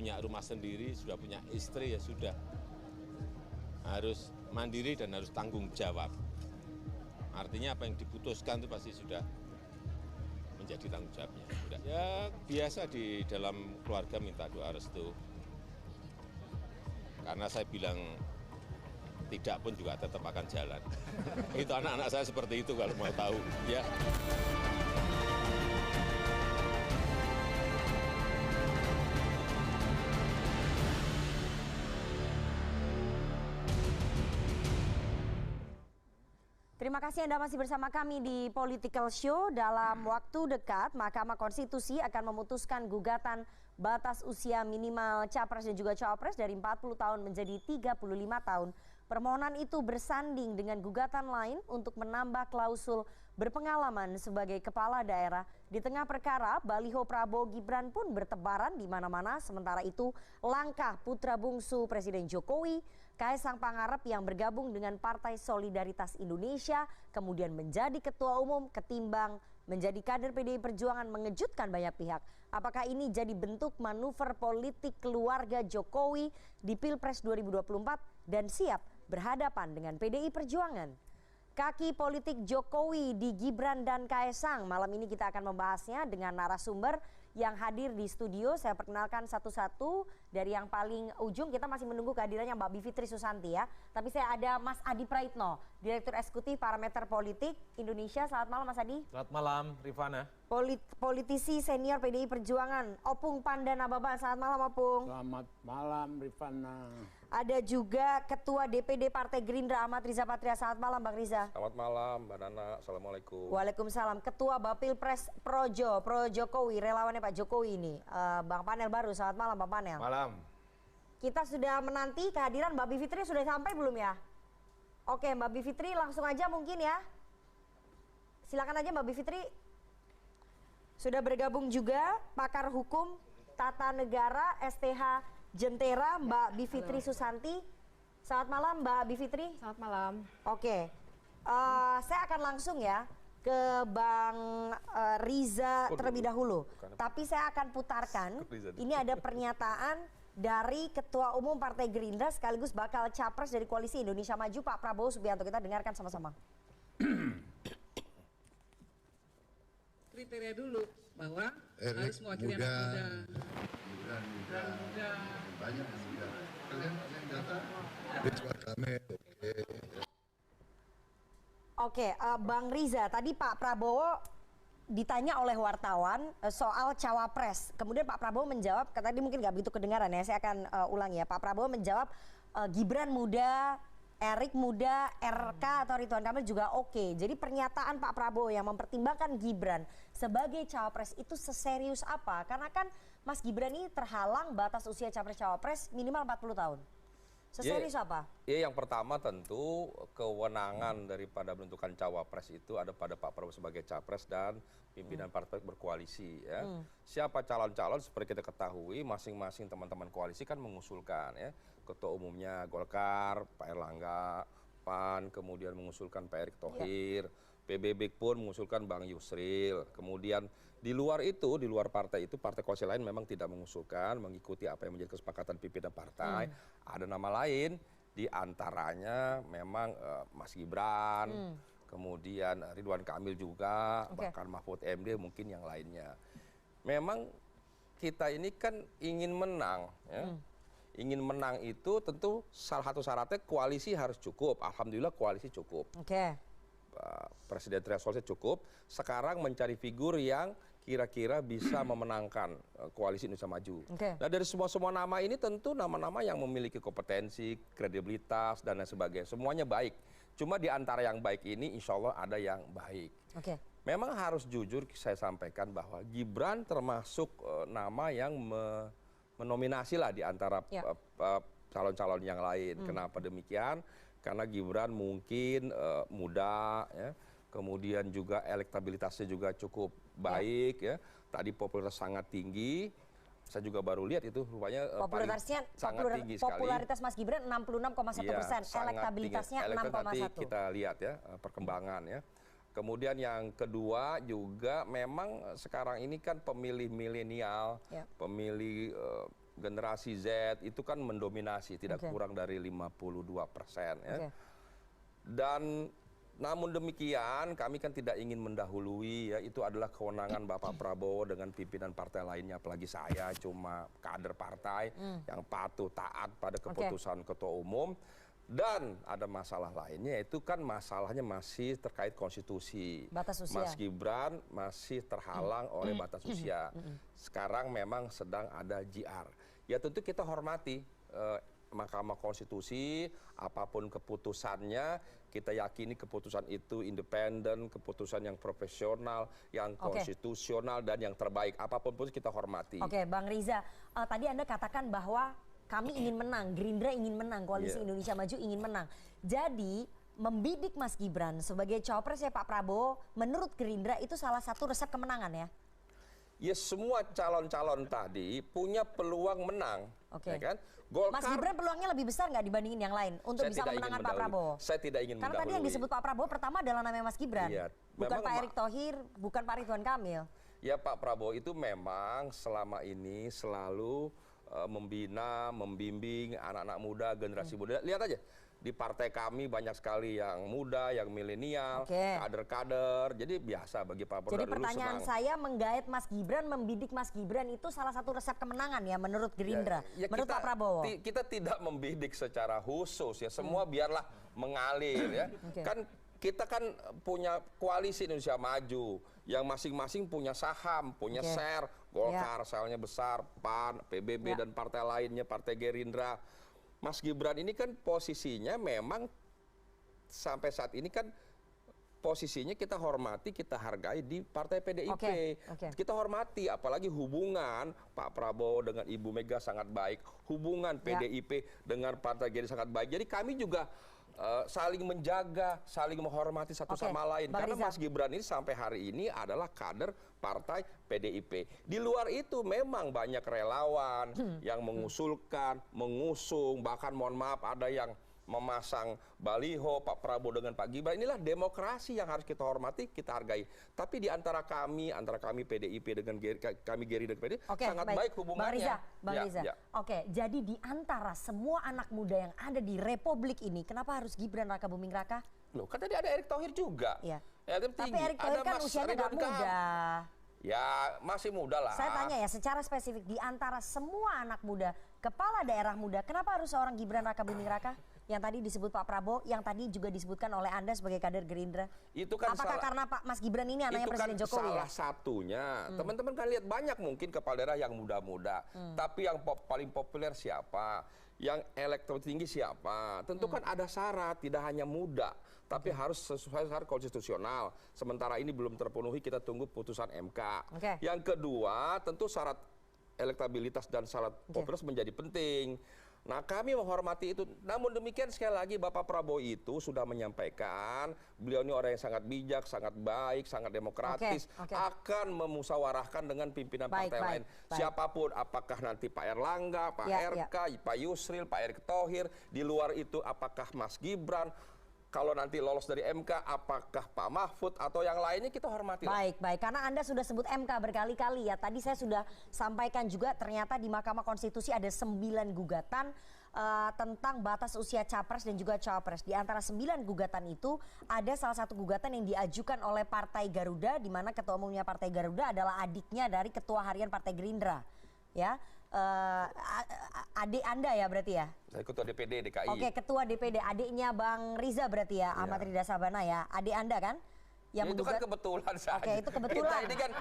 punya rumah sendiri, sudah punya istri, ya sudah. Harus mandiri dan harus tanggung jawab. Artinya apa yang diputuskan itu pasti sudah menjadi tanggung jawabnya. Ya biasa di dalam keluarga minta doa restu. Karena saya bilang tidak pun juga tetap akan jalan. Itu anak-anak saya seperti itu kalau mau tahu. Ya. Terima kasih Anda masih bersama kami di Political Show. Dalam waktu dekat, Mahkamah Konstitusi akan memutuskan gugatan batas usia minimal capres dan juga cawapres dari 40 tahun menjadi 35 tahun. Permohonan itu bersanding dengan gugatan lain untuk menambah klausul berpengalaman sebagai kepala daerah. Di tengah perkara, baliho Prabowo Gibran pun bertebaran di mana-mana. Sementara itu, langkah putra bungsu Presiden Jokowi, Kaisang Pangarep yang bergabung dengan Partai Solidaritas Indonesia, kemudian menjadi ketua umum ketimbang menjadi kader PDI Perjuangan mengejutkan banyak pihak. Apakah ini jadi bentuk manuver politik keluarga Jokowi di Pilpres 2024 dan siap berhadapan dengan PDI Perjuangan? Kaki politik Jokowi di Gibran dan Kaisang. Malam ini kita akan membahasnya dengan narasumber yang hadir di studio. Saya perkenalkan satu-satu. Dari yang paling ujung kita masih menunggu kehadirannya Mbak Bivitri Susanti ya. Tapi saya ada Mas Adi Praitno, Direktur Eksekutif Parameter Politik Indonesia. Selamat malam Mas Adi. Selamat malam Rifana. Politisi senior PDI Perjuangan, Opung Pandanababa. Selamat malam Opung. Selamat malam Rifana. Ada juga Ketua DPD Partai Gerindra Ahmad Riza Patria. Selamat malam Bang Riza. Selamat malam Mbak Nana, Assalamualaikum. Waalaikumsalam. Ketua Bapilpres Pro Jokowi, relawannya Pak Jokowi ini, Bang Panel Baru. Selamat malam Bang Panel. Malam. Kita sudah menanti kehadiran Mbak Bivitri. Sudah sampai belum ya? Oke Mbak Bivitri langsung aja mungkin ya. Silakan aja Mbak Bivitri. Sudah bergabung juga pakar hukum tata negara STH Jentera Mbak Bivitri Susanti. Selamat malam Mbak Bivitri. Selamat malam. Oke, saya akan langsung ya ke Bang Riza terlebih dahulu. Tapi saya akan putarkan, ini ada pernyataan dari Ketua Umum Partai Gerindra sekaligus bakal capres dari Koalisi Indonesia Maju Pak Prabowo Subianto. Kita dengarkan sama-sama. Kriteria dulu bahwa harus mewakili anak muda. Banyak muda. Kalian yang data Ridwan Kamil. Oke, Bang Riza, tadi Pak Prabowo ditanya oleh wartawan soal cawapres. Kemudian Pak Prabowo menjawab, tadi mungkin nggak begitu kedengaran ya, saya akan ulangi ya. Pak Prabowo menjawab Gibran muda, Erik muda, RK atau Ridwan Kamil juga oke. Jadi pernyataan Pak Prabowo yang mempertimbangkan Gibran sebagai cawapres itu seserius apa? Karena kan Mas Gibran ini terhalang batas usia capres-cawapres minimal 40 tahun. Seserius apa? Ya, yang pertama tentu kewenangan daripada menentukan cawapres itu ada pada Pak Prabowo sebagai capres dan pimpinan partai berkoalisi. Ya. Siapa calon-calon seperti kita ketahui, masing-masing teman-teman koalisi kan mengusulkan ya. Ketua umumnya Golkar, Pak Erlangga, PAN, kemudian mengusulkan Pak Erick Thohir, PBB pun mengusulkan Bang Yusril. Kemudian di luar itu, di luar partai itu, partai koalisi lain memang tidak mengusulkan, mengikuti apa yang menjadi kesepakatan pimpinan partai. Ada nama lain, di antaranya memang Mas Gibran, kemudian Ridwan Kamil juga, bahkan Mahfud MD mungkin yang lainnya. Memang kita ini kan ingin menang, ya. Ingin menang itu tentu salah satu syaratnya koalisi harus cukup. Alhamdulillah koalisi cukup. Presiden thresholdnya cukup. Sekarang mencari figur yang kira-kira bisa memenangkan koalisi Indonesia Maju. Nah dari semua nama ini tentu nama-nama yang memiliki kompetensi, kredibilitas dan lain sebagainya. Semuanya baik. Cuma di antara yang baik ini insya Allah ada yang baik. Memang harus jujur saya sampaikan bahwa Gibran termasuk nama yang menominasi lah di antara calon-calon yang lain. Kenapa demikian? Karena Gibran mungkin muda, ya. Kemudian juga elektabilitasnya juga cukup baik, ya. Tadi popularitas sangat tinggi. Saya juga baru lihat itu rupanya sangat tinggi sekali. Popularitas Mas Gibran 66,1%, elektabilitasnya 6,1%. Kita lihat ya perkembangan ya. Kemudian yang kedua juga memang sekarang ini kan pemilih milenial, pemilih generasi Z itu kan mendominasi, tidak kurang dari 52%. Ya. Dan namun demikian kami kan tidak ingin mendahului, ya itu adalah kewenangan Bapak Prabowo dengan pimpinan partai lainnya, apalagi saya cuma kader partai yang patuh taat pada keputusan ketua umum. Dan ada masalah lainnya, itu kan masalahnya masih terkait konstitusi. Batas usia. Mas Gibran masih terhalang oleh batas usia. Sekarang memang sedang ada JR. Ya tentu kita hormati Mahkamah Konstitusi, apapun keputusannya, kita yakini keputusan itu independen, keputusan yang profesional, yang konstitusional, dan yang terbaik. Apapun pun kita hormati. Oke, Bang Riza, tadi Anda katakan bahwa kami ingin menang, Gerindra ingin menang, Koalisi Indonesia Maju ingin menang. Jadi, membidik Mas Gibran sebagai cawapresnya Pak Prabowo, menurut Gerindra itu salah satu resep kemenangan ya? Ya semua calon-calon tadi punya peluang menang. Ya kan? Golkar, Mas Gibran peluangnya lebih besar nggak dibandingin yang lain untuk bisa memenangkan Pak Prabowo? Saya tidak ingin Karena tadi yang disebut Pak Prabowo pertama adalah namanya Mas Gibran. Bukan Pak Erick Thohir, bukan Pak Ridwan Kamil. Ya Pak Prabowo itu memang selama ini selalu membina, membimbing anak-anak muda, generasi muda. Lihat aja, di partai kami banyak sekali yang muda, yang milenial, kader-kader. Jadi biasa bagi Pak Prabowo. Jadi pertanyaan saya, menggait Mas Gibran, membidik Mas Gibran itu salah satu resep kemenangan ya menurut Gerindra, menurut Pak Prabowo? Kita tidak membidik secara khusus ya, semua biarlah mengalir ya. Kan kita kan punya Koalisi Indonesia Maju yang masing-masing punya saham, punya share. Golkar sahamnya besar, PAN, PBB dan partai lainnya, Partai Gerindra. Mas Gibran ini kan posisinya memang sampai saat ini kan posisinya kita hormati, kita hargai di Partai PDIP. Kita hormati, apalagi hubungan Pak Prabowo dengan Ibu Mega sangat baik, hubungan PDIP dengan Partai Gerindra sangat baik. Jadi kami juga saling menjaga, saling menghormati satu sama lain. Karena Mas Gibran ini sampai hari ini adalah kader Partai PDIP. Di luar itu memang banyak relawan yang mengusulkan, mengusung, bahkan mohon maaf ada yang memasang baliho Pak Prabowo dengan Pak Gibran. Inilah demokrasi yang harus kita hormati, kita hargai. Tapi di antara kami PDIP dengan kami Gerindra PDIP sangat baik hubungannya. Bang Riza. Oke, jadi di antara semua anak muda yang ada di Republik ini, kenapa harus Gibran Raka Buming Raka? Loh, kan tadi ada Erick Thohir juga. Tapi Erick Thohir kan usianya nggak muda. Ya masih muda lah. Saya tanya ya secara spesifik, di antara semua anak muda, kepala daerah muda, kenapa harus seorang Gibran Raka Buming Raka? Yang tadi disebut Pak Prabowo, yang tadi juga disebutkan oleh Anda sebagai kader Gerindra. Itu kan apakah karena Pak Mas Gibran ini anaknya Presiden Jokowi? Salah satunya. Teman-teman kan lihat banyak mungkin kepala daerah yang muda-muda. Tapi yang paling populer siapa? Yang elektoral tinggi siapa? Tentu kan ada syarat, tidak hanya muda. Tapi harus sesuai syarat konstitusional. Sementara ini belum terpenuhi, kita tunggu putusan MK. Yang kedua, tentu syarat elektabilitas dan syarat popularitas menjadi penting. Nah kami menghormati itu. Namun demikian sekali lagi Bapak Prabowo itu sudah menyampaikan, beliau ini orang yang sangat bijak, sangat baik, sangat demokratis, akan memusyawarahkan dengan pimpinan partai lain. Siapapun, apakah nanti Pak Erlangga, Pak RK, Pak Yusril, Pak Erick Thohir, di luar itu apakah Mas Gibran, kalau nanti lolos dari MK, apakah Pak Mahfud atau yang lainnya, kita hormati. Baik, karena Anda sudah sebut MK berkali-kali ya. Tadi saya sudah sampaikan juga ternyata di Mahkamah Konstitusi ada 9 gugatan tentang batas usia capres dan juga cawapres. Di antara 9 gugatan itu ada salah satu gugatan yang diajukan oleh Partai Garuda, di mana ketua umumnya Partai Garuda adalah adiknya dari Ketua Harian Partai Gerindra. Ya. Adik Anda ya berarti ya? Saya Ketua DPD DKI. Oke, Ketua DPD, adiknya Bang Riza berarti ya, Ahmad Rida Sabana ya, adik Anda kan? Yang itu kan kebetulan saja. Oke, itu kebetulan. Kita ini kan,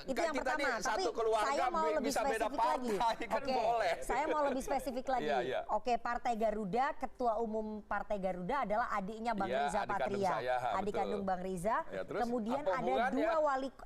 itu yang kita pertama. Tapi satu keluarga saya mau lebih bisa beda spesifik lagi. Kan boleh. Saya mau lebih spesifik lagi. Oke, Partai Garuda, Ketua Umum Partai Garuda adalah adiknya Bang Riza Patria, adik kandung Bang Riza. Kemudian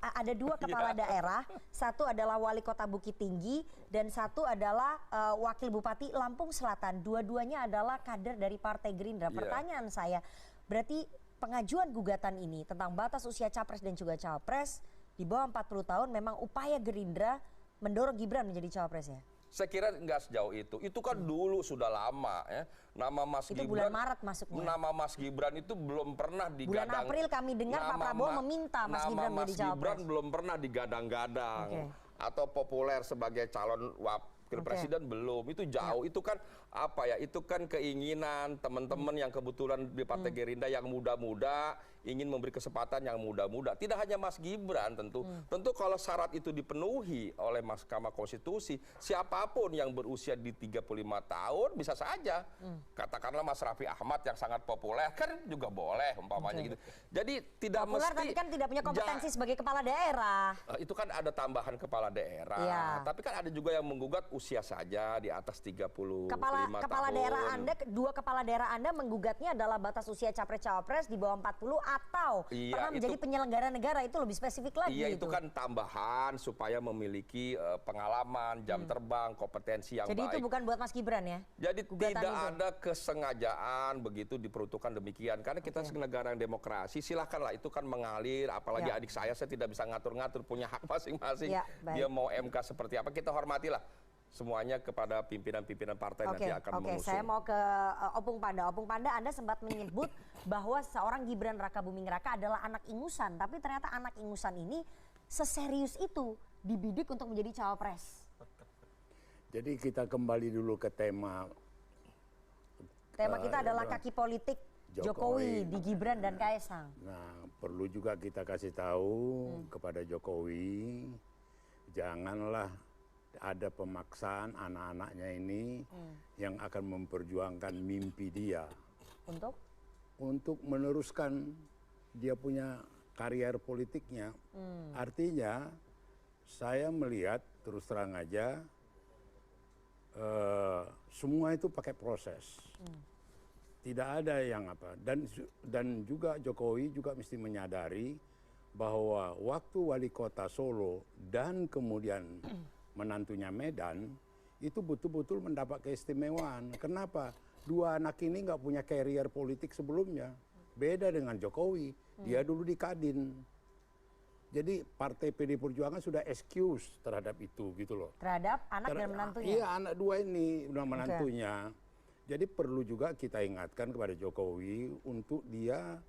ada dua kepala daerah, satu adalah Wali Kota Bukit Tinggi dan satu adalah Wakil Bupati Lampung Selatan. Dua-duanya adalah kader dari Partai Gerindra. Pertanyaan saya, berarti pengajuan gugatan ini tentang batas usia capres dan juga cawapres di bawah 40 tahun memang upaya Gerindra mendorong Gibran menjadi cawapres ya? Saya kira nggak sejauh itu. Itu kan dulu sudah lama ya. Nama Mas itu Gibran. Bulan Maret masuknya. Nama Mas Gibran itu belum pernah digadang. Bulan April kami dengar Pak Prabowo meminta Mas Gibran menjadi cawapres. Nama Mas Gibran belum pernah digadang-gadang. Atau populer sebagai calon Presiden belum, itu jauh. Itu kan apa ya? Itu kan keinginan teman-teman yang kebetulan di Partai Gerindra yang muda-muda ingin memberi kesempatan yang muda-muda. Tidak hanya Mas Gibran tentu. Tentu kalau syarat itu dipenuhi oleh Mahkamah Konstitusi, siapapun yang berusia di 35 tahun bisa saja. Katakanlah Mas Raffi Ahmad yang sangat populer kan juga boleh umpamanya gitu. Jadi tidak populer, mesti tapi kan tidak punya kompetensi sebagai kepala daerah. itu kan ada tambahan kepala daerah. Iya. Tapi kan ada juga yang menggugat usia saja di atas 35 Kepala tahun. daerah Anda, dua kepala daerah Anda menggugatnya adalah batas usia capres-cawapres di bawah 40 atau Iya, pernah menjadi penyelenggara negara, itu lebih spesifik lagi. Iya, itu kan tambahan supaya memiliki pengalaman, jam terbang, kompetensi yang Jadi baik. itu bukan buat Mas Gibran ya? Jadi Gugatan tidak itu. ada kesengajaan begitu diperuntukkan demikian. Karena kita negara yang demokrasi, silahkanlah itu kan mengalir. Apalagi Ya. adik saya tidak bisa ngatur-ngatur, punya hak masing-masing. Ya, baik. Dia mau MK seperti apa, kita hormatilah. Semuanya kepada pimpinan-pimpinan partai nanti akan mengusung. Saya mau ke Opung Panda. Opung Panda, Anda sempat menyebut bahwa seorang Gibran Rakabuming Raka adalah anak ingusan. Tapi ternyata anak ingusan ini seserius itu dibidik untuk menjadi cawapres. Jadi kita kembali dulu ke tema. Tema kita adalah kaki politik Jokowi di Gibran dan Kaesang. Nah, perlu juga kita kasih tahu kepada Jokowi, janganlah ada pemaksaan anak-anaknya ini yang akan memperjuangkan mimpi dia untuk meneruskan dia punya karier politiknya. Artinya saya melihat terus terang aja semua itu pakai proses. Tidak ada yang apa. Dan juga Jokowi juga mesti menyadari bahwa waktu wali kota Solo dan kemudian menantunya Medan itu betul-betul mendapat keistimewaan. Kenapa? Dua anak ini nggak punya karier politik sebelumnya. Beda dengan Jokowi. Dia dulu di Kadin. Jadi Partai PD Perjuangan sudah excuse terhadap itu gitu loh. Terhadap anak dan menantunya? Iya, anak dua ini dan menantunya. Jadi perlu juga kita ingatkan kepada Jokowi untuk dia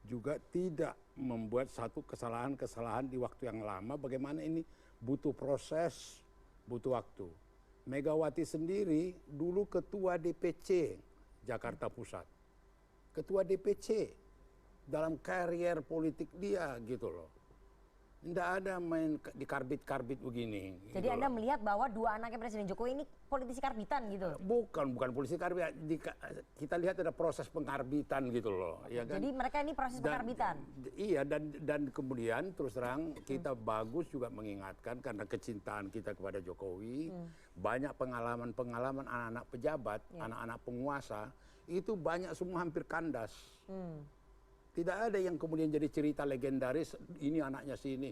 juga tidak membuat satu kesalahan-kesalahan di waktu yang lama. Bagaimana ini butuh proses, butuh waktu. Megawati sendiri dulu ketua DPC Jakarta Pusat. Ketua DPC dalam karier politik dia gitu loh. Tidak ada main di karbit-karbit begini. Jadi gitu Anda loh. melihat bahwa dua anaknya Presiden Jokowi ini politisi karbitan gitu? Bukan politisi karbit. Kita lihat ada proses pengkarbitan gitu loh. Ya kan? Jadi mereka ini proses pengkarbitan? Iya, dan kemudian terus terang kita bagus juga mengingatkan karena kecintaan kita kepada Jokowi. Banyak pengalaman-pengalaman anak-anak pejabat, anak-anak penguasa, itu banyak semua hampir kandas. Tidak ada yang kemudian jadi cerita legendaris, ini anaknya sini,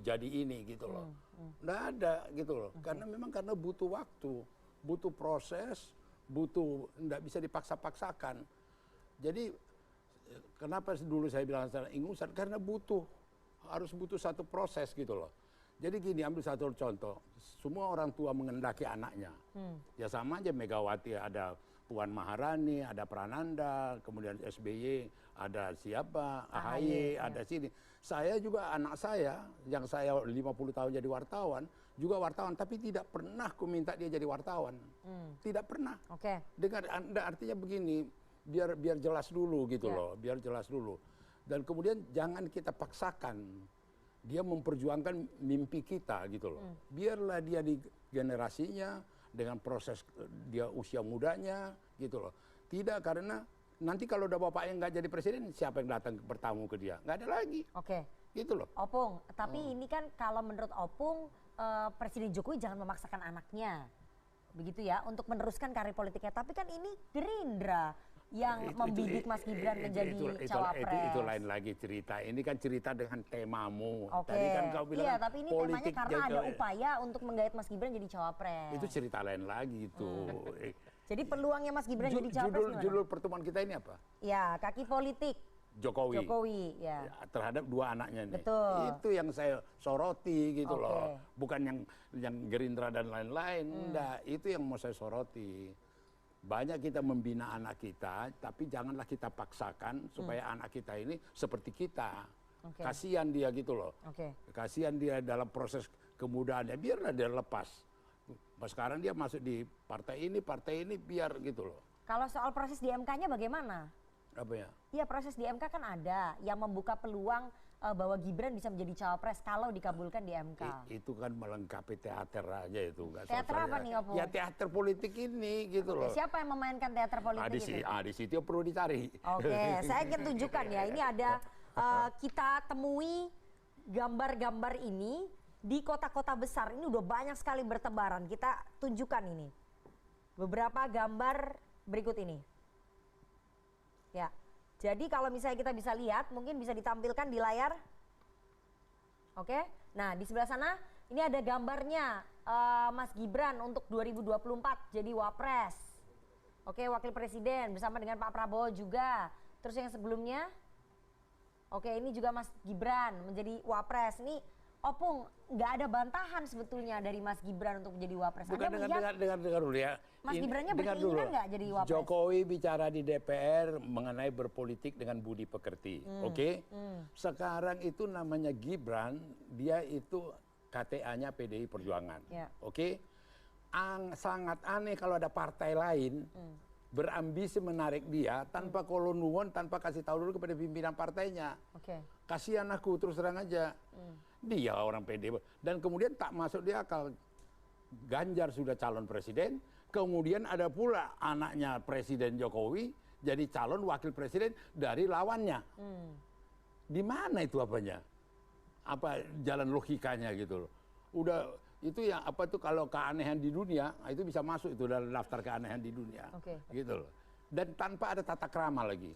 jadi ini gitu loh. Tidak ada gitu loh. Karena memang karena butuh waktu, butuh proses, tidak bisa dipaksa-paksakan. Jadi kenapa dulu saya bilang ingusan? Karena harus butuh satu proses gitu loh. Jadi gini, ambil satu contoh. Semua orang tua mengendaki anaknya. Ya sama aja Megawati, ada Puan Maharani, ada Prananda, kemudian SBY, ada siapa, AHY, ada sini. Saya juga, anak saya, yang saya 50 tahun jadi wartawan, juga wartawan, tapi tidak pernah ku minta dia jadi wartawan. Tidak pernah. Oke. Dengan Anda artinya begini, biar jelas dulu gitu loh, biar jelas dulu. Dan kemudian jangan kita paksakan dia memperjuangkan mimpi kita gitu loh. Biarlah dia di generasinya dengan proses dia usia mudanya gitu loh. Tidak, karena nanti kalau udah bapaknya nggak jadi presiden, siapa yang datang bertamu ke dia? Nggak ada lagi. Oke. Gitu loh. Opung, tapi ini kan kalau menurut Opung, Presiden Jokowi jangan memaksakan anaknya, begitu ya, untuk meneruskan karir politiknya. Tapi kan ini Gerindra yang membidik Mas Gibran menjadi cawapres. Itu lain lagi cerita. Ini kan cerita dengan temamu. Oke. Tadi kan kau bilang iya, tapi ini temanya politik karena ada upaya untuk menggait Mas Gibran jadi cawapres. itu cerita lain lagi itu. Jadi peluangnya Mas Gibran jadi cawapres gimana? Judul pertemuan kita ini apa? Ya, kaki politik Jokowi ya. Terhadap dua anaknya ini. Betul. Itu yang saya soroti gitu loh. Bukan yang Gerindra dan lain-lain. Enggak, itu yang mau saya soroti. Banyak kita membina anak kita, tapi janganlah kita paksakan supaya anak kita ini seperti kita. Kasihan dia gitu loh. Kasihan dia dalam proses kemudaannya, biarlah dia lepas. Sekarang dia masuk di partai ini biar gitu loh. Kalau soal proses di MK-nya bagaimana? Apa ya? Iya, proses di MK kan ada yang membuka peluang bahwa Gibran bisa menjadi cawapres kalau dikabulkan di MK. Itu kan melengkapi teater aja itu. Teater apa nih, Opung? Ya teater politik ini gitu loh. Siapa yang memainkan teater politik itu? Di situ perlu dicari. Oke, saya ingin tunjukkan ya. Ini ada kita temui gambar-gambar ini di kota-kota besar. Ini udah banyak sekali bertebaran. Kita tunjukkan ini. Beberapa gambar berikut ini. Ya. Jadi kalau misalnya kita bisa lihat, mungkin bisa ditampilkan di layar. Oke. Nah, di sebelah sana ini ada gambarnya Mas Gibran untuk 2024 jadi Wapres. Oke, Wakil Presiden bersama dengan Pak Prabowo juga. Terus yang sebelumnya, oke, ini juga Mas Gibran menjadi Wapres. Ini Opung, nggak ada bantahan sebetulnya dari Mas Gibran untuk menjadi Wapres. Bukan, dengar dulu ya. Mas Gibrannya berkeinginan nggak jadi Wapres? Jokowi bicara di DPR mengenai berpolitik dengan budi pekerti. Oke? Sekarang itu namanya Gibran, dia itu KTA-nya PDI Perjuangan. Ya. Oke? Sangat aneh kalau ada partai lain berambisi menarik dia tanpa kolonuon, tanpa kasih tahu dulu kepada pimpinan partainya. Oke. Kasihan aku, terus terang aja. Dia orang PDI. Dan kemudian tak masuk di akal. Ganjar sudah calon presiden, kemudian ada pula anaknya Presiden Jokowi jadi calon wakil presiden dari lawannya. Di mana itu apanya? Apa jalan logikanya gitu loh. Udah itu yang apa tuh kalau keanehan di dunia, itu bisa masuk itu dalam daftar keanehan di dunia. Gitu loh. Dan tanpa ada tata krama lagi.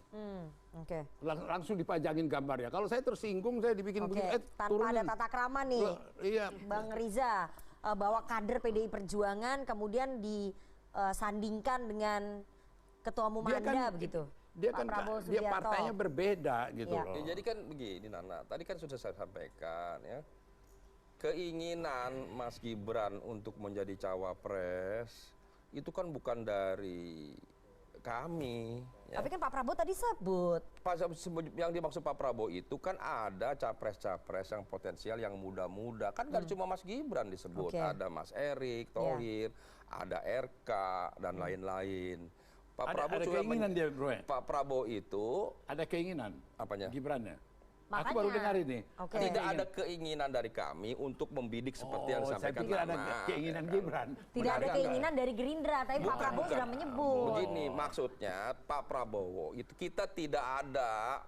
Langsung dipajangin gambarnya. Kalau saya tersinggung, saya dibikin begitu. Tanpa turunin. ada tata krama nih, iya. Bang Riza, bahwa kader PDI Perjuangan kemudian disandingkan dengan Ketua Umum Anda begitu. Dia Pak kan Prabowo dia Subianto. partainya berbeda gitu Ya. loh. Ya, jadi kan begini Nana, tadi kan sudah saya sampaikan ya. Keinginan Mas Gibran untuk menjadi cawapres itu kan bukan dari kami. Ya. Tapi kan Pak Prabowo tadi sebut. Yang dimaksud Pak Prabowo itu kan ada capres-capres yang potensial yang muda-muda. Kan nggak cuma Mas Gibran disebut. Ada Mas Erick Thohir, ada RK, dan lain-lain. Pak Prabowo ada juga keinginan dia, bro. Pak Prabowo itu ada keinginan. Apanya? Gibrannya. Makanya. Aku baru dengar ini. Tidak ada keinginan dari kami untuk membidik seperti yang disampaikan saya pikir ada keinginan Gibran. Tidak ada keinginan dari Gerindra, tapi Pak Prabowo sudah menyebut. Begini, maksudnya Pak Prabowo itu kita tidak ada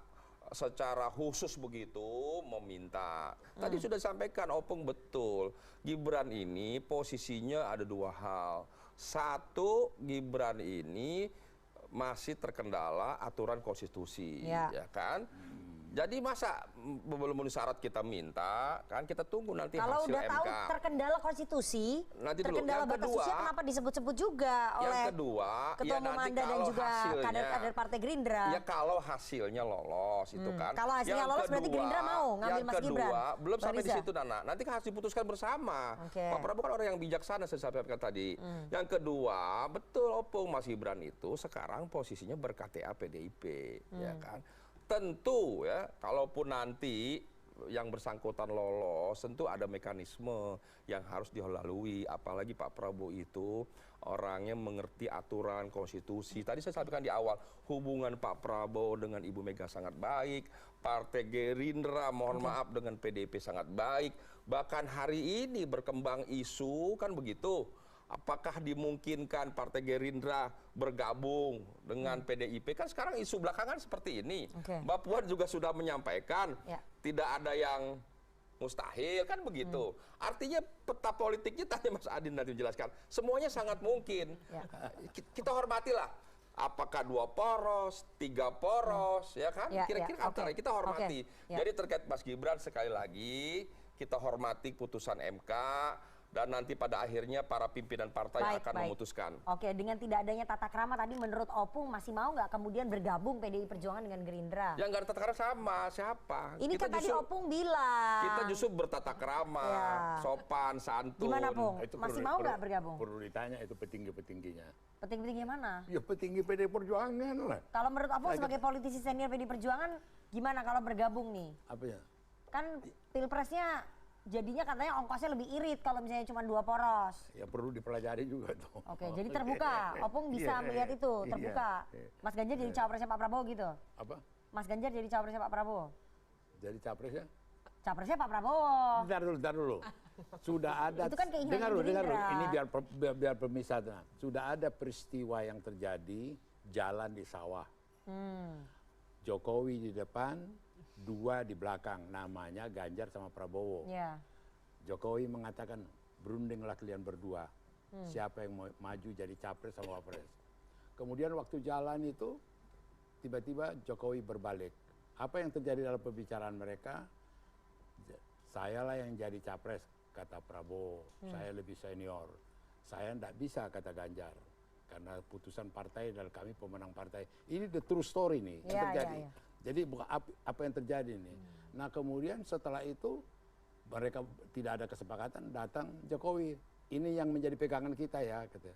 secara khusus begitu meminta. Tadi sudah disampaikan Opung betul. Gibran ini posisinya ada dua hal. Satu, Gibran ini masih terkendala aturan konstitusi, ya kan? Jadi masa belum memenuhi syarat kita minta, kan kita tunggu nanti kalau hasil MK. Kalau udah tahu terkendala konstitusi, nanti terkendala batas usia, kenapa disebut-sebut juga oleh Ketua Umum Anda dan juga kader-kader Partai Gerindra? Ya kalau hasilnya lolos itu kan. Kalau hasilnya lolos berarti Gerindra mau ngambil Mas Gibran. Yang kedua, belum sampai di situ Nana. Nanti kan harus diputuskan bersama. Pak Prabowo kan orang yang bijaksana saya sampaikan tadi. Yang kedua, betul Opung, Mas Gibran itu sekarang posisinya ber-KTA PDIP, ya kan. Tentu ya, kalaupun nanti yang bersangkutan lolos, tentu ada mekanisme yang harus dilalui. Apalagi Pak Prabowo itu orangnya mengerti aturan konstitusi. Tadi saya sampaikan di awal, hubungan Pak Prabowo dengan Ibu Mega sangat baik. Partai Gerindra, mohon maaf, dengan PDIP sangat baik. Bahkan hari ini berkembang isu, kan begitu. Apakah dimungkinkan Partai Gerindra bergabung dengan PDIP? Kan sekarang isu belakangan seperti ini. Mbak Puan juga sudah menyampaikan tidak ada yang mustahil, kan begitu. Artinya peta politiknya tadi Mas Adin nanti menjelaskan. Semuanya sangat mungkin. Kita hormatilah. Apakah 2 poros, 3 poros, ya kan? Kira-kira antara kita hormati. Jadi terkait Mas Gibran sekali lagi kita hormati putusan MK. Dan nanti pada akhirnya para pimpinan partai akan memutuskan. Oke, dengan tidak adanya tata krama tadi menurut Opung masih mau nggak kemudian bergabung PDI Perjuangan dengan Gerindra? Yang nggak ada tata krama sama siapa? Ini kita kan tadi Opung bilang. Kita justru bertata krama, sopan, santun. Gimana Pung? Masih mau nggak bergabung? Perlu ditanya itu petinggi-petingginya. Petinggi-petinggi mana? Ya petinggi PDI Perjuangan lah. Kalau menurut Opung sebagai politisi senior PDI Perjuangan, gimana kalau bergabung nih? Apa ya? Kan pilpresnya jadinya katanya ongkosnya lebih irit kalau misalnya cuma 2 poros. Ya perlu dipelajari juga tuh. Oke, jadi terbuka. Opung bisa melihat itu, terbuka. Mas Ganjar jadi cawapresnya Pak Prabowo gitu? Apa? Mas Ganjar jadi cawapresnya Pak Prabowo? Jadi capresnya? Capresnya Pak Prabowo. Bentar dulu. Sudah ada. Itu kan keinginan dengar dulu. Gerindra. Ini biar pemisahnya. Sudah ada peristiwa yang terjadi jalan di sawah. Jokowi di depan, 2 di belakang. Namanya Ganjar sama Prabowo. Ya. Jokowi mengatakan, berundinglah kalian berdua. Siapa yang mau maju jadi capres sama wapres. Kemudian waktu jalan itu, tiba-tiba Jokowi berbalik. Apa yang terjadi dalam pembicaraan mereka? Sayalah yang jadi capres, kata Prabowo. Saya lebih senior. Saya tidak bisa, kata Ganjar. Karena putusan partai dan kami pemenang partai. Ini the true story nih yang terjadi. Jadi apa yang terjadi nih. Nah kemudian setelah itu mereka tidak ada kesepakatan, datang Jokowi. Ini yang menjadi pegangan kita ya. Gitu.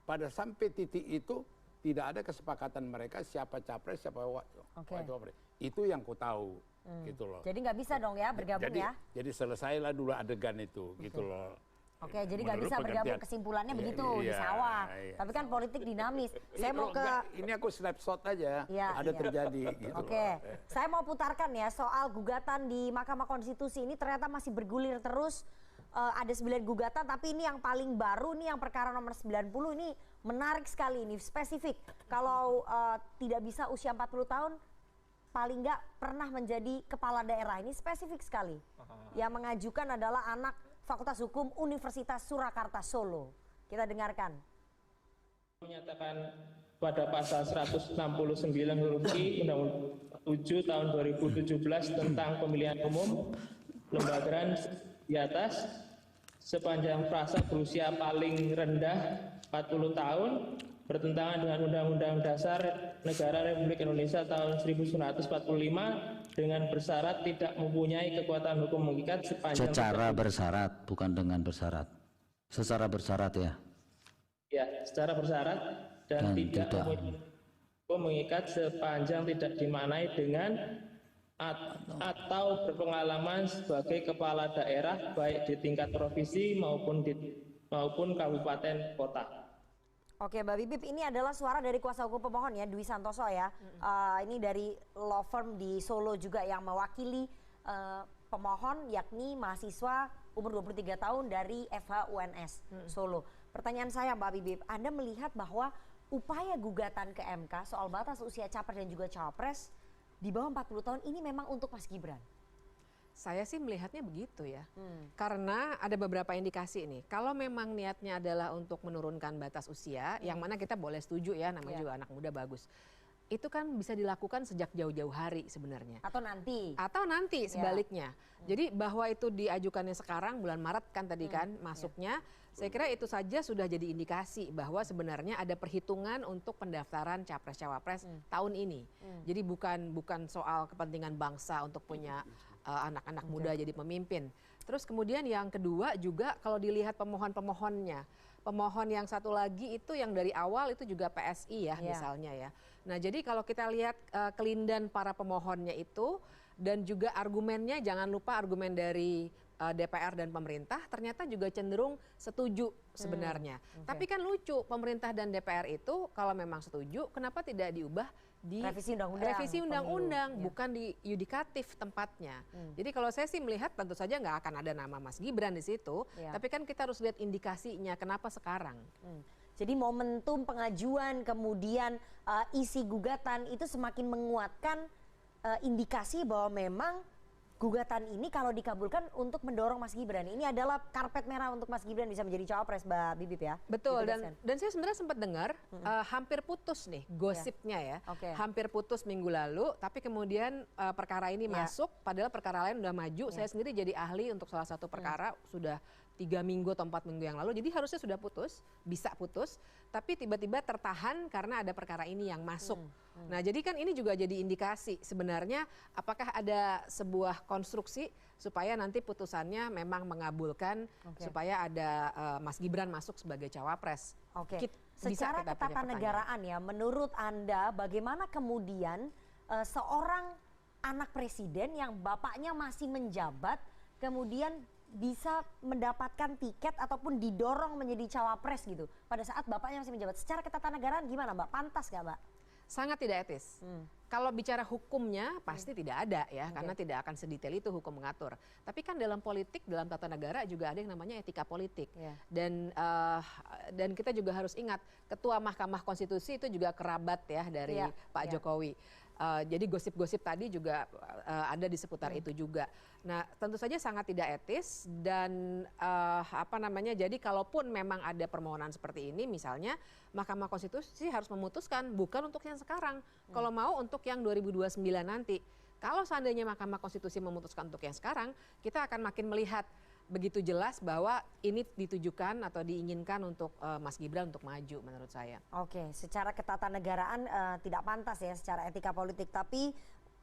Pada sampai titik itu tidak ada kesepakatan mereka siapa capres, siapa wapres. Itu yang ku tahu. Gitu loh. Jadi nggak bisa dong ya bergabung ya? Jadi selesailah dulu adegan itu. Gitu loh. Oke, jadi nggak bisa bergabung, kesimpulannya begitu di sawah. Tapi kan politik dinamis. Saya mau ke ini aku snapshot aja. Ada terjadi. Gitu Oke, saya mau putarkan ya soal gugatan di Mahkamah Konstitusi ini ternyata masih bergulir terus. Ada 9 gugatan, tapi ini yang paling baru nih yang perkara nomor 90 ini menarik sekali ini spesifik. Kalau tidak bisa usia 40 tahun, paling nggak pernah menjadi kepala daerah, ini spesifik sekali. Yang mengajukan adalah anak Fakultas Hukum Universitas Surakarta Solo. Kita dengarkan. Menyatakan pada pasal 169 huruf I Undang-Undang 7 tahun 2017 tentang pemilihan umum lembaga di atas sepanjang frasa berusia paling rendah 40 tahun bertentangan dengan Undang-Undang Dasar Negara Republik Indonesia tahun 1945 dengan bersyarat tidak mempunyai kekuatan hukum mengikat sepanjang secara bersyarat, bukan dengan bersyarat. Secara bersyarat ya. Ya, secara bersyarat dan tidak mempunyai hukum mengikat sepanjang tidak dimaknai dengan atau berpengalaman sebagai kepala daerah baik di tingkat provinsi maupun kabupaten kota. Oke, Mbak Bibip, ini adalah suara dari kuasa hukum pemohon ya, Dwi Santoso ya. Ini dari law firm di Solo juga yang mewakili pemohon, yakni mahasiswa umur 23 tahun dari FH UNS Solo. Pertanyaan saya Mbak Bibip, Anda melihat bahwa upaya gugatan ke MK soal batas usia capres dan juga cawapres di bawah 40 tahun ini memang untuk Mas Gibran? Saya sih melihatnya begitu ya, karena ada beberapa indikasi nih. Kalau memang niatnya adalah untuk menurunkan batas usia, yang mana kita boleh setuju ya, namanya juga anak muda bagus. Itu kan bisa dilakukan sejak jauh-jauh hari sebenarnya. Atau nanti. Atau nanti sebaliknya. Jadi bahwa itu diajukannya sekarang bulan Maret kan tadi kan masuknya. Saya kira itu saja sudah jadi indikasi bahwa sebenarnya ada perhitungan untuk pendaftaran capres-cawapres tahun ini. Jadi bukan soal kepentingan bangsa untuk punya anak-anak muda jadi pemimpin. Terus kemudian yang kedua juga kalau dilihat pemohon-pemohonnya. Pemohon yang satu lagi itu yang dari awal itu juga PSI ya misalnya ya. Nah jadi kalau kita lihat kelindan para pemohonnya itu dan juga argumennya, jangan lupa argumen dari DPR dan pemerintah ternyata juga cenderung setuju sebenarnya. Tapi kan lucu, pemerintah dan DPR itu kalau memang setuju kenapa tidak diubah di revisi undang-undang, bukan di yudikatif tempatnya. Jadi kalau saya sih melihat tentu saja nggak akan ada nama Mas Gibran di situ, tapi kan kita harus lihat indikasinya kenapa sekarang. Jadi momentum pengajuan kemudian isi gugatan itu semakin menguatkan indikasi bahwa memang gugatan ini kalau dikabulkan untuk mendorong Mas Gibran. Ini adalah karpet merah untuk Mas Gibran bisa menjadi cawapres, Mbak Bibip ya. Betul, dan saya sebenarnya sempat dengar hampir putus nih gosipnya ya. Hampir putus minggu lalu, tapi kemudian perkara ini masuk, padahal perkara lain udah maju. Saya sendiri jadi ahli untuk salah satu perkara sudah 3 minggu atau 4 minggu yang lalu. Jadi harusnya sudah putus, bisa putus, tapi tiba-tiba tertahan karena ada perkara ini yang masuk. Nah jadi kan ini juga jadi indikasi sebenarnya apakah ada sebuah konstruksi supaya nanti putusannya memang mengabulkan supaya ada Mas Gibran masuk sebagai cawapres. Secara ketatanegaraan ya, menurut Anda bagaimana kemudian seorang anak presiden yang bapaknya masih menjabat kemudian bisa mendapatkan tiket ataupun didorong menjadi cawapres gitu pada saat bapaknya masih menjabat? Secara ketatanegaraan gimana Mbak? Pantas nggak Mbak? Sangat tidak etis. Kalau bicara hukumnya pasti tidak ada ya, karena tidak akan sedetail itu hukum mengatur. Tapi kan dalam politik, dalam tata negara juga ada yang namanya etika politik. Dan kita juga harus ingat, Ketua Mahkamah Konstitusi itu juga kerabat ya dari Pak Jokowi. Jadi gosip-gosip tadi juga ada di seputar itu juga. Nah, tentu saja sangat tidak etis dan jadi kalaupun memang ada permohonan seperti ini, misalnya Mahkamah Konstitusi harus memutuskan bukan untuk yang sekarang. Kalau mau untuk yang 2029 nanti. Kalau seandainya Mahkamah Konstitusi memutuskan untuk yang sekarang, kita akan makin melihat begitu jelas bahwa ini ditujukan atau diinginkan untuk Mas Gibran untuk maju menurut saya. Oke, secara ketatanegaraan tidak pantas ya secara etika politik, tapi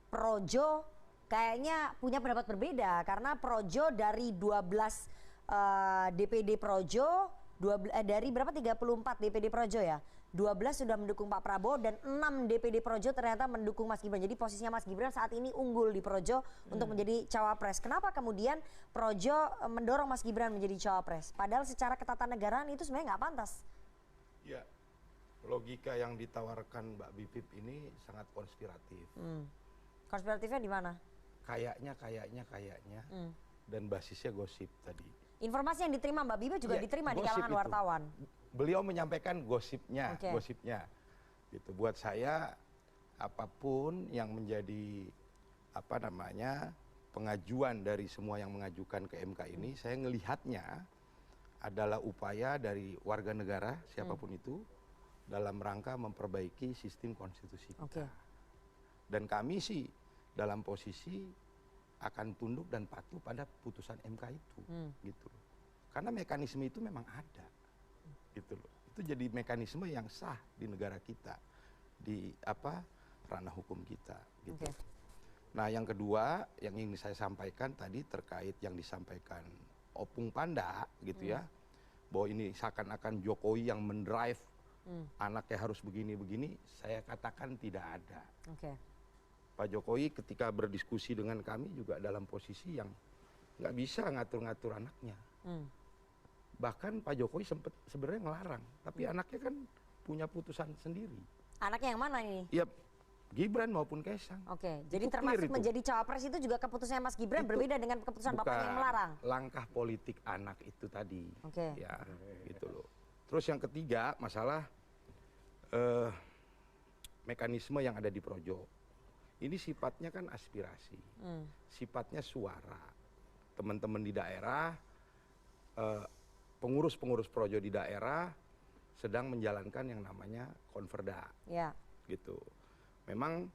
Projo kayaknya punya pendapat berbeda karena Projo dari 12 DPD Projo, dari berapa 34 DPD Projo ya? 12 sudah mendukung Pak Prabowo dan 6 DPD Projo ternyata mendukung Mas Gibran. Jadi posisinya Mas Gibran saat ini unggul di Projo untuk menjadi cawapres. Kenapa kemudian Projo mendorong Mas Gibran menjadi cawapres? Padahal secara ketatanegaraan itu sebenarnya nggak pantas. Ya, logika yang ditawarkan Mbak Bipip ini sangat konspiratif. Konspiratifnya di mana? Kayaknya, dan basisnya gosip tadi. Informasi yang diterima Mbak Bipip juga diterima di kalangan wartawan. Beliau menyampaikan gosipnya. Gitu. Buat saya apapun yang menjadi pengajuan dari semua yang mengajukan ke MK ini, saya ngelihatnya adalah upaya dari warga negara siapapun itu dalam rangka memperbaiki sistem konstitusi kita. Dan kami sih dalam posisi akan tunduk dan patuh pada putusan MK itu, gitu loh. Karena mekanisme itu memang ada. Gitu loh. Itu jadi mekanisme yang sah di negara kita, di ranah hukum kita gitu. Nah, yang kedua yang ingin saya sampaikan tadi terkait yang disampaikan Opung Panda gitu ya, bahwa ini seakan-akan Jokowi yang mendrive anaknya harus begini-begini, saya katakan tidak ada. Pak Jokowi ketika berdiskusi dengan kami juga dalam posisi yang nggak bisa ngatur-ngatur anaknya. Bahkan Pak Jokowi sempat sebenarnya ngelarang, tapi anaknya kan punya putusan sendiri. Anaknya yang mana ini? Ya, Gibran maupun Kaisang. Jadi termasuk menjadi cawapres itu juga keputusannya Mas Gibran berbeda dengan keputusan bapaknya yang melarang. Langkah politik anak itu tadi. Ya, gitu loh. Terus yang ketiga masalah mekanisme yang ada di Projo. Ini sifatnya kan aspirasi, sifatnya suara. Teman-teman di daerah, pengurus-pengurus Projo di daerah sedang menjalankan yang namanya konverda, gitu. Memang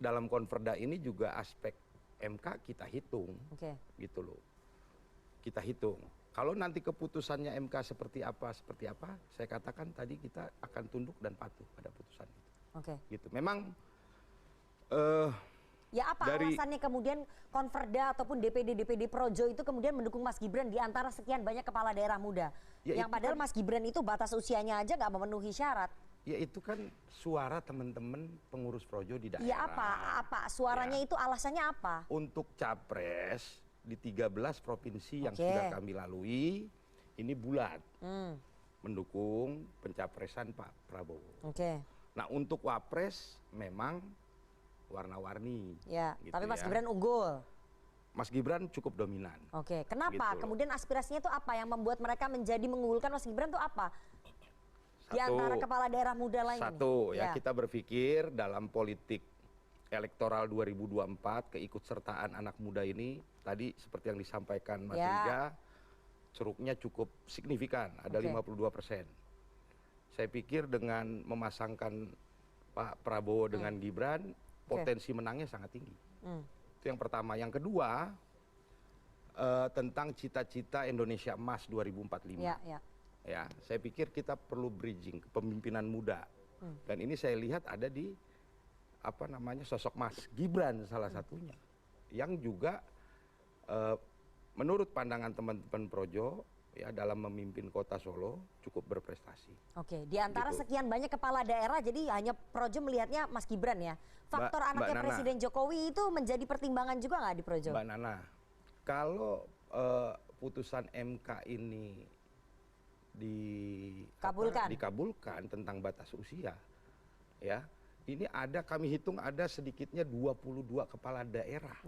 dalam konverda ini juga aspek MK kita hitung, gitu loh. Kita hitung. Kalau nanti keputusannya MK seperti apa, saya katakan tadi kita akan tunduk dan patuh pada putusan itu. Gitu. Memang ya apa alasannya kemudian konverda ataupun DPD Projo itu kemudian mendukung Mas Gibran di antara sekian banyak kepala daerah muda? Yang padahal Mas Gibran itu batas usianya aja nggak memenuhi syarat. Ya itu kan suara teman-teman pengurus Projo di daerah. Ya apa? Suaranya itu alasannya apa? Untuk capres di 13 provinsi yang sudah kami lalui, ini bulat mendukung pencapresan Pak Prabowo. Nah untuk wapres memang warna-warni. Gitu tapi Mas Gibran unggul. Mas Gibran cukup dominan. Kenapa? Gitu. Kemudian aspirasinya itu apa yang membuat mereka menjadi mengunggulkan Mas Gibran itu apa? Di antara kepala daerah muda lain. Kita berpikir dalam politik elektoral 2024 keikutsertaan anak muda ini tadi seperti yang disampaikan Mas Riga, ceruknya cukup signifikan, ada 52%. Saya pikir dengan memasangkan Pak Prabowo dengan Gibran, potensi menangnya sangat tinggi. Itu yang pertama. Yang kedua, tentang cita-cita Indonesia Emas 2045. Ya, saya pikir kita perlu bridging kepemimpinan muda. Dan ini saya lihat ada di sosok Mas Gibran salah satunya, yang juga menurut pandangan teman-teman Projo ya dalam memimpin kota Solo cukup berprestasi. Di antara sekian banyak kepala daerah, jadi hanya Projo melihatnya Mas Gibran ya. Faktor anaknya Presiden Jokowi itu menjadi pertimbangan juga nggak di Projo? Mbak Nana, kalau putusan MK ini dikabulkan tentang batas usia, ya, ini kami hitung ada sedikitnya 22 kepala daerah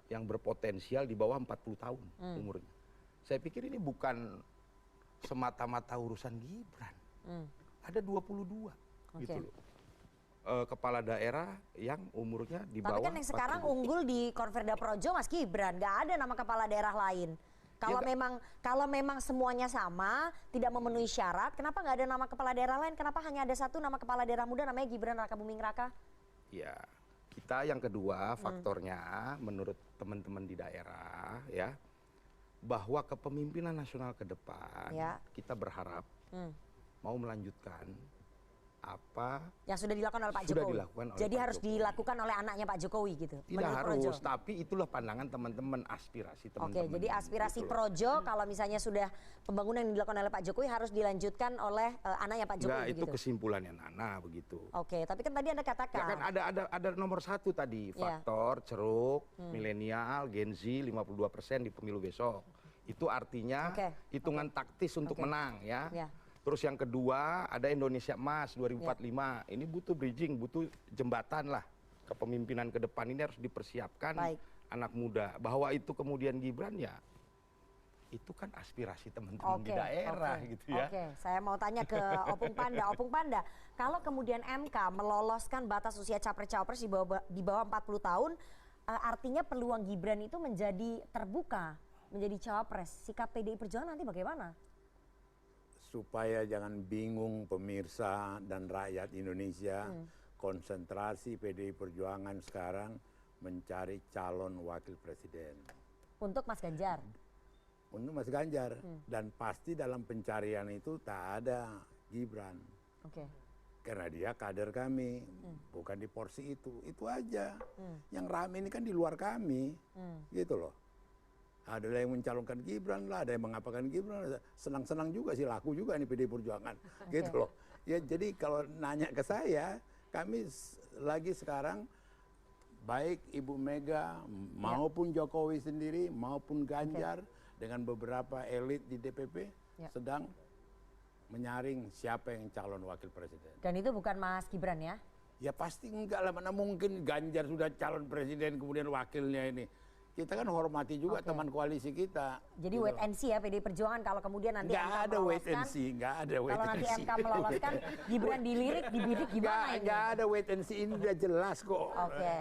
yang berpotensial di bawah 40 tahun umurnya. Saya pikir ini bukan semata-mata urusan Gibran. Ada 22 gitu loh. Kepala daerah yang umurnya di bawah. Tapi kan yang sekarang unggul di Konverda Projo Mas Gibran, nggak ada nama kepala daerah lain. Kalau memang semuanya sama, tidak memenuhi syarat, kenapa nggak ada nama kepala daerah lain? Kenapa hanya ada satu nama kepala daerah muda namanya Gibran Rakabuming Raka? Ya, kita yang kedua faktornya menurut teman-teman di daerah ya, bahwa kepemimpinan nasional ke depan kita berharap mau melanjutkan apa yang sudah dilakukan oleh Pak Jokowi. Jadi harus dilakukan oleh anaknya Pak Jokowi gitu. Tidak harus, tapi itulah pandangan teman-teman, aspirasi teman-teman. Oke, jadi aspirasi Projo kalau misalnya sudah pembangunan yang dilakukan oleh Pak Jokowi harus dilanjutkan oleh anaknya Pak Jokowi. Nah, itu kesimpulannya Nana begitu. Oke, tapi kan tadi Anda katakan. Ya kan ada nomor satu tadi, faktor ceruk, milenial, Gen Z 52% di pemilu besok. Itu artinya hitungan taktis untuk menang ya. Terus yang kedua ada Indonesia Emas 2045. Ini butuh bridging, butuh jembatan lah. Kepemimpinan ke depan ini harus dipersiapkan anak muda. Bahwa itu kemudian Gibran ya, itu kan aspirasi teman-teman di daerah gitu ya. Oke, saya mau tanya ke Opung Panda. Opung Panda, kalau kemudian MK meloloskan batas usia capres-cawapres di bawah 40 tahun, artinya peluang Gibran itu menjadi terbuka, menjadi cawapres. Sikap PDI Perjuangan nanti bagaimana? Supaya jangan bingung pemirsa dan rakyat Indonesia, konsentrasi PDI Perjuangan sekarang mencari calon wakil presiden. Untuk Mas Ganjar? Untuk Mas Ganjar. Dan pasti dalam pencarian itu tak ada Gibran. Karena dia kader kami, bukan di porsi itu. Itu aja. Yang rame ini kan di luar kami. Gitu loh. Ada yang mencalonkan Gibran lah, ada yang mengapakan Gibran, senang-senang juga sih, laku juga nih PDI Perjuangan, gitu loh. Ya jadi kalau nanya ke saya, kami lagi sekarang baik Ibu Mega maupun Jokowi sendiri maupun Ganjar dengan beberapa elit di DPP sedang menyaring siapa yang calon wakil presiden. Dan itu bukan Mas Gibran ya? Ya pasti enggak lah, mana mungkin Ganjar sudah calon presiden kemudian wakilnya ini. Kita kan hormati juga teman koalisi kita. Jadi gitu. Wait and see ya PDI Perjuangan kalau kemudian nanti MK meloloskan. Wait and see, nggak ada wait and see. Kalau nanti MK meloloskan, Gibran dilirik, dibidik gimana ini? Nggak ada wait and see, ini udah jelas kok.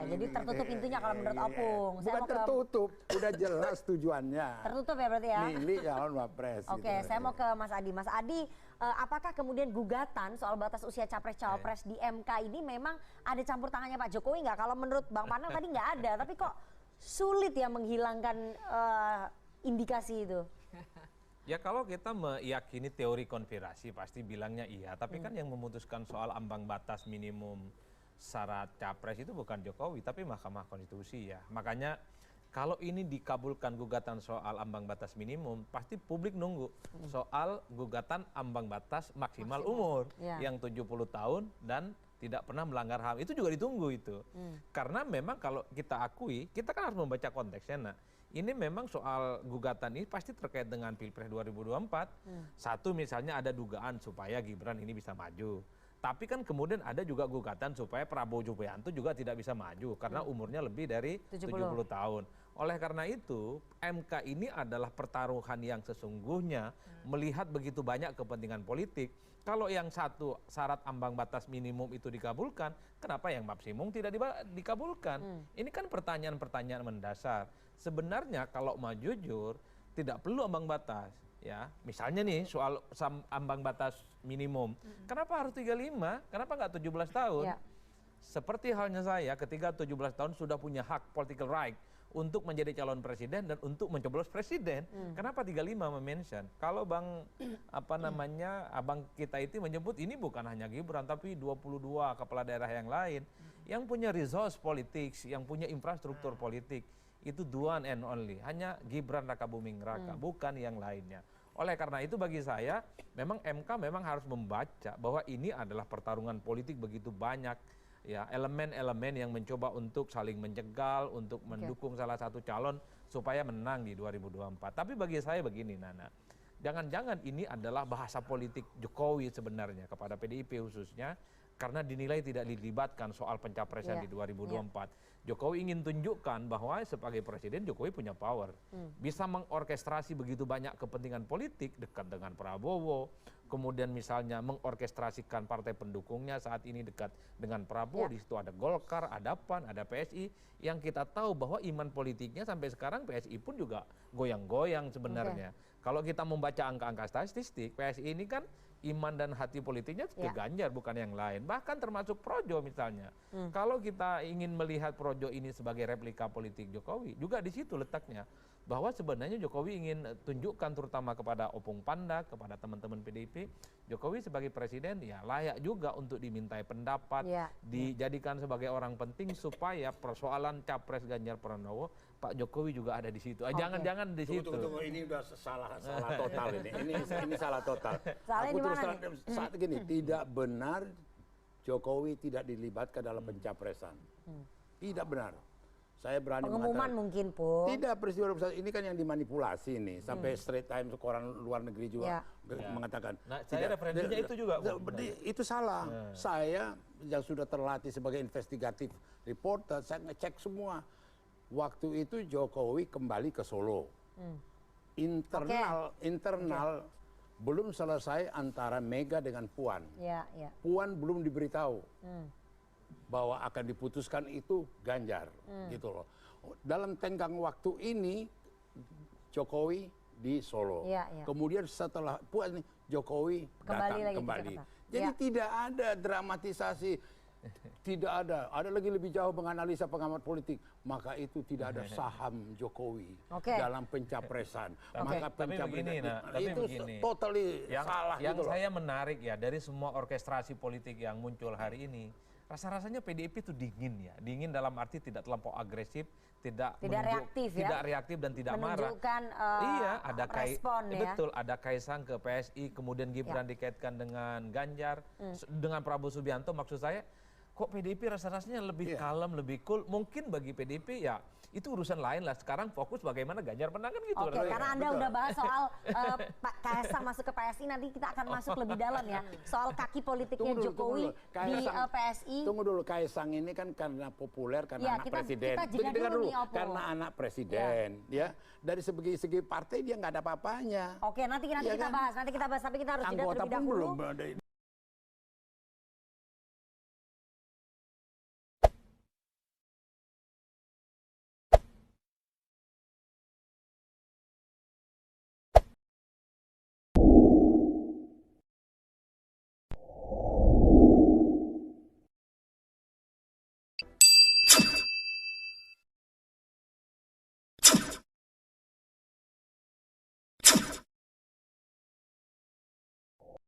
Jadi tertutup pintunya kalau menurut Opung. Bukan tertutup, udah jelas tujuannya. Tertutup ya berarti ya? Milih calon wapres. Saya mau ke Mas Adi. Mas Adi, apakah kemudian gugatan soal batas usia capres-cawapres di MK ini memang ada campur tangannya Pak Jokowi nggak? Kalau menurut Bang Panel tadi nggak ada, tapi kok sulit ya menghilangkan indikasi itu? Ya kalau kita meyakini teori konspirasi pasti bilangnya iya. Tapi kan yang memutuskan soal ambang batas minimum syarat capres itu bukan Jokowi tapi Mahkamah Konstitusi ya. Makanya kalau ini dikabulkan gugatan soal ambang batas minimum, pasti publik nunggu soal gugatan ambang batas maksimal umur yang 70 tahun dan tidak pernah melanggar HAM. Itu juga ditunggu itu. Karena memang kalau kita akui, kita kan harus membaca konteksnya. Nah, ini memang soal gugatan ini pasti terkait dengan Pilpres 2024. Satu misalnya ada dugaan supaya Gibran ini bisa maju. Tapi kan kemudian ada juga gugatan supaya Prabowo Subianto juga tidak bisa maju karena umurnya lebih dari 70 tahun. Oleh karena itu, MK ini adalah pertaruhan yang sesungguhnya melihat begitu banyak kepentingan politik. Kalau yang satu syarat ambang batas minimum itu dikabulkan, kenapa yang maksimum tidak dikabulkan? Ini kan pertanyaan-pertanyaan mendasar. Sebenarnya kalau mau jujur, tidak perlu ambang batas. Ya, misalnya nih soal ambang batas minimum, kenapa harus 35? Kenapa nggak 17 tahun? Seperti halnya saya, ketika 17 tahun sudah punya hak political right untuk menjadi calon presiden dan untuk mencoblos presiden. Kenapa 35 mention? Kalau Bang abang kita itu menyebut ini bukan hanya Gibran tapi 22 kepala daerah yang lain yang punya resource politik, yang punya infrastruktur politik. Itu the one and only, hanya Gibran Rakabuming Raka, bukan yang lainnya. Oleh karena itu bagi saya memang MK memang harus membaca bahwa ini adalah pertarungan politik begitu banyak ya elemen-elemen yang mencoba untuk saling menjegal, untuk mendukung salah satu calon supaya menang di 2024. Tapi bagi saya begini, Nana, jangan-jangan ini adalah bahasa politik Jokowi sebenarnya kepada PDIP khususnya, karena dinilai tidak dilibatkan soal pencapresan di 2024. Jokowi ingin tunjukkan bahwa sebagai presiden Jokowi punya power. Bisa mengorkestrasi begitu banyak kepentingan politik, dekat dengan Prabowo, kemudian misalnya mengorkestrasikan partai pendukungnya saat ini dekat dengan Prabowo, di situ ada Golkar, ada PAN, ada PSI, yang kita tahu bahwa iman politiknya sampai sekarang PSI pun juga goyang-goyang sebenarnya. Kalau kita membaca angka-angka statistik, PSI ini kan iman dan hati politiknya ke Ganjar bukan yang lain. Bahkan termasuk Projo misalnya. Kalau kita ingin melihat Projo ini sebagai replika politik Jokowi, juga di situ letaknya. Bahwa sebenarnya Jokowi ingin tunjukkan terutama kepada Opung Panda, kepada teman-teman PDIP, Jokowi sebagai presiden ya layak juga untuk dimintai pendapat, dijadikan sebagai orang penting supaya persoalan Capres Ganjar Pranowo, Pak Jokowi juga ada di situ. Jangan-jangan di situ. Tunggu, ini udah salah total ini. Ini salah total. Aku terus saat gini, tidak benar Jokowi tidak dilibatkan dalam pencapresan. Tidak benar. Saya berani pengumuman mungkin pun. Tidak, peristiwa ini kan yang dimanipulasi nih. Sampai Straits Times, koran luar negeri juga mengatakan. Nah, saya referensinya itu juga. Itu salah. Saya yang sudah terlatih sebagai investigatif reporter, saya ngecek semua. Waktu itu Jokowi kembali ke Solo. Internal belum selesai antara Mega dengan Puan. Puan belum diberitahu bahwa akan diputuskan itu Ganjar, gitu loh. Dalam tenggang waktu ini Jokowi di Solo. Kemudian setelah Puan Jokowi datang kembali. Jadi tidak ada dramatisasi. Tidak ada. Ada lagi lebih jauh menganalisa pengamat politik. Maka itu tidak ada saham Jokowi dalam pencapresan. Maka pencapresan itu totally salah. Yang saya menarik ya dari semua orkestrasi politik yang muncul hari ini, rasa-rasanya PDIP itu dingin ya. Dingin dalam arti tidak terlampau agresif, tidak reaktif dan tidak marah. Ada respon betul, ada Kaisang ke PSI, kemudian Gibran dikaitkan dengan Ganjar, dengan Prabowo Subianto. Maksud saya, kok PDIP rasa-rasanya lebih kalem, lebih cool. Mungkin bagi PDIP ya itu urusan lain lah. Sekarang fokus bagaimana Ganjar menang kan gitu. Karena Anda udah bahas soal Pak Kaisang masuk ke PSI, nanti kita akan masuk lebih dalam ya. Soal kaki politiknya Jokowi di PSI. Tunggu dulu, Kaisang ini kan karena populer, karena anak presiden. Dengar dulu, karena anak presiden. Ya, dari segi partai dia nggak ada apa-apanya. Nanti kita bahas. Tapi kita harus jeda terlebih dahulu.